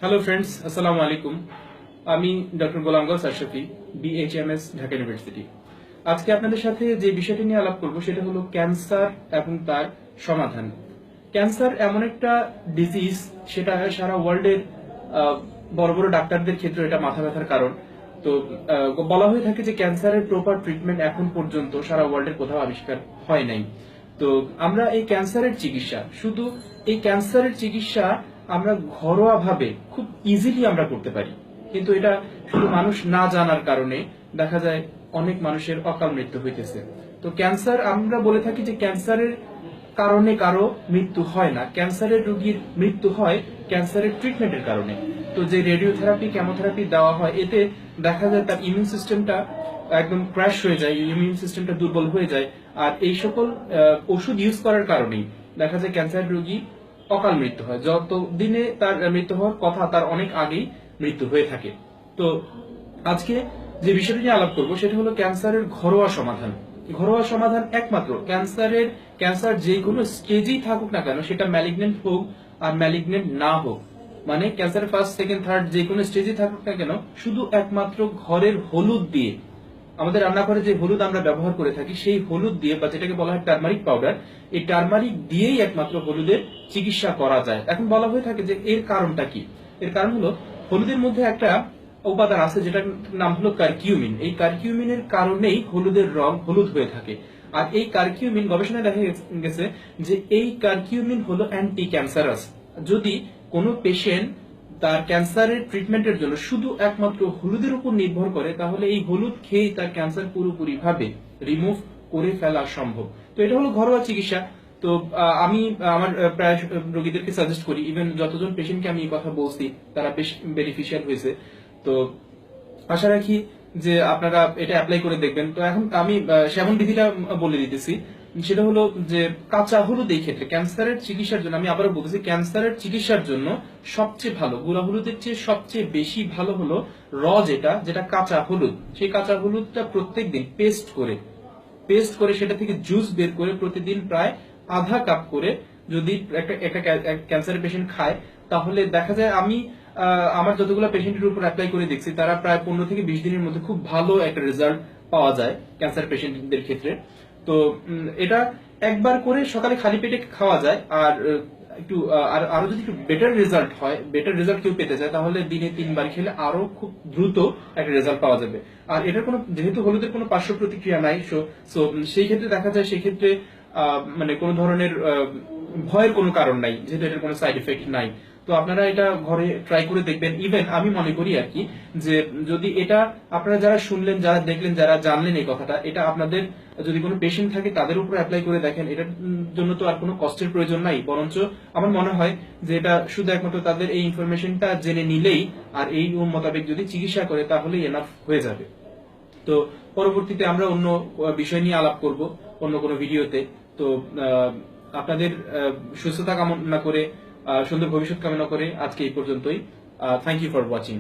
Hello friends, আসসালামু আলাইকুম। আমি ডক্টর গোলাম গৌস আশরাফি, বিএইচএমএস, ঢাকা ইউনিভার্সিটি। আজকে আপনাদের সাথে যে বিষয়টি নিয়ে আলাপ করব সেটা হলো ক্যান্সার এবং তার সমাধান। ক্যান্সার এমন একটা ডিজিজ, সেটা সারা ওয়ার্ল্ডের বড় বড় ডাক্তারদের ক্ষেত্রে এটা মাথা ব্যথার কারণ। তো বলা হয়ে থাকে যে ক্যান্সারের প্রপার ট্রিটমেন্ট এখন পর্যন্ত সারা ওয়ার্ল্ডের কোথাও আবিষ্কার হয় নাই। তো আমরা এই ক্যান্সারের চিকিৎসা, শুধু এই ক্যান্সারের চিকিৎসা আমরা ঘরোয়া ভাবে খুব ইজিলি আমরা করতে পারি, কিন্তু এটা শুধু মানুষ না জানার কারণে দেখা যায় অনেক মানুষের অকাল মৃত্যু হইতেছে। তো ক্যান্সার, আমরা বলে থাকি যে ক্যান্সারের কারণে কারো মৃত্যু হয় না, ক্যান্সারের রোগীর মৃত্যু হয় ক্যান্সারের ট্রিটমেন্টের কারণে। তো যে রেডিওথেরাপি, কেমোথেরাপি দেওয়া হয়, এতে দেখা যায় তার ইমিউন সিস্টেমটা একদম ক্র্যাশ হয়ে যায়, ইমিউন সিস্টেমটা দুর্বল হয়ে যায়। আর এই সকল ওষুধ ইউজ করার কারণেই দেখা যায় ক্যান্সার রোগী অকাল মৃত্যু হয়। যত দিনে তার মৃত্যু হওয়ার কথা তার অনেক আগেই মৃত্যু হয়ে থাকে। তো আজকে যে বিষয়টি নিয়ে আলাপ করবো সেটা হলো ক্যান্সারের ঘরোয়া সমাধান। ঘরোয়া সমাধান একমাত্র ক্যান্সার যে কোনো স্টেজেই থাকুক না কেন, সেটা ম্যালিগনেন্ট হোক আর ম্যালিগনেন্ট না হোক, মানে ক্যান্সার ফার্স্ট, সেকেন্ড, থার্ড যে কোনো স্টেজে থাকুক না কেন, শুধু একমাত্র ঘরের হলুদ দিয়ে, আমাদের রান্নাঘরে যে হলুদ আমরা ব্যবহার করে থাকি সেই হলুদ দিয়ে, বা যেটাকে বলা হয় টার্মারিক পাউডার, এই টার্মারিক দিয়েই একমাত্র হলুদের চিকিৎসা করা যায়। এখন বলা হয়ে থাকে যে এর কারণটা কি? এর কারণ হলো হলুদের মধ্যে একটা উপাদান আছে যেটার নাম হলো কারকিউমিন। এই কারকিউমিনের কারণেই হলুদের রং হলুদ হয়ে থাকে। আর এই কারকিউমিন, গবেষণায় দেখা গেছে যে এই কারকিউমিন হলো অ্যান্টি ক্যান্সারাস। যদি কোনো পেশেন্ট তার ক্যান্সারের ট্রিটমেন্টের জন্য শুধু একমাত্র হলুদের উপর নির্ভর করে, তাহলে এই হলুদ খেয়েই তার ক্যান্সার পুরোপুরি ভাবে রিমুভ করে ফেলা সম্ভব। তো এটা হলো ঘরোয়া চিকিৎসা। তো আমি আমার প্রায় রোগীদেরকে সাজেস্ট করি, ইভেন যতজন পেশেন্টকে আমি এই কথা বলছি তারা বেশ বেনিফিশিয়াল হয়েছে। তো আশা রাখি যে আপনারা এটা অ্যাপ্লাই করে দেখবেন। তো এখন আমি সেবন বিধিটা বলে দিতেছি। সেটা হলো যে কাঁচা হলুদ এই ক্ষেত্রে ক্যান্সারের চিকিৎসার জন্য, আমি আবারও বলতেছি, ক্যান্সারের চিকিৎসার জন্য সবচেয়ে ভালো, গুঁড়া হলুদের চেয়ে সবচেয়ে বেশি ভালো হলো যেটা যেটা কাঁচা হলুদ। সেই কাঁচা হলুদটা প্রত্যেকদিন পেস্ট করে সেটা থেকে জুস বের করে প্রতিদিন প্রায় আধা কাপ করে যদি একটা একটা ক্যান্সারের পেশেন্ট খায়, তাহলে দেখা যায়, আমি আমার যতগুলো পেশেন্টের উপর অ্যাপ্লাই করে দেখছি, তারা প্রায় 15 থেকে 20 দিনের মধ্যে খুব ভালো একটা রেজাল্ট পাওয়া যায় ক্যান্সার পেশেন্টদের ক্ষেত্রে। তো এটা একবার করে সকালে খালি পেটে খাওয়া যায়। আর একটু আরো যদি একটু বেটার রেজাল্ট হয়, বেটার রেজাল্ট কেউ পেতে চায়, তাহলে দিনে 3 বার খেলে আরো খুব দ্রুত একটা রেজাল্ট পাওয়া যাবে। আর এটার কোনো, যেহেতু হলুদের কোনো পার্শ্ব প্রতিক্রিয়া নাই, সো সেই ক্ষেত্রে দেখা যায়, সেই ক্ষেত্রে মানে কোনো ধরনের ভয়ের কোনো কারণ নাই, যেহেতু এটার কোনো সাইড এফেক্ট নাই। তো আপনারা এটা ঘরে ট্রাই করে দেখবেন। ইভেন আমি মনে করি আর কি, যে যদি এটা আপনারা যারা শুনলেন, যারা দেখলেন, যারা জানলেন এই কথাটা, এটা আপনাদের যদি কোনো পেশেন্ট থাকে তাদের উপর অ্যাপ্লাই করে দেখেন, এটার জন্য তো আর কোনো কষ্টের প্রয়োজন নাই। বরঞ্চ আমার মনে হয় যে এটা শুধু একমাত্র তাদের এই ইনফরমেশনটা জেনে নিলেই আর এই মোতাবেক যদি চিকিৎসা করে, তাহলেই এনাফ হয়ে যাবে। তো পরবর্তীতে আমরা অন্য বিষয় নিয়ে আলাপ করব অন্য কোনো ভিডিওতে। তো আপনাদের সুস্থতা কামনা করে, সুন্দর ভবিষ্যৎ কামনা করে আজকে এই পর্যন্তই। Thank you for watching.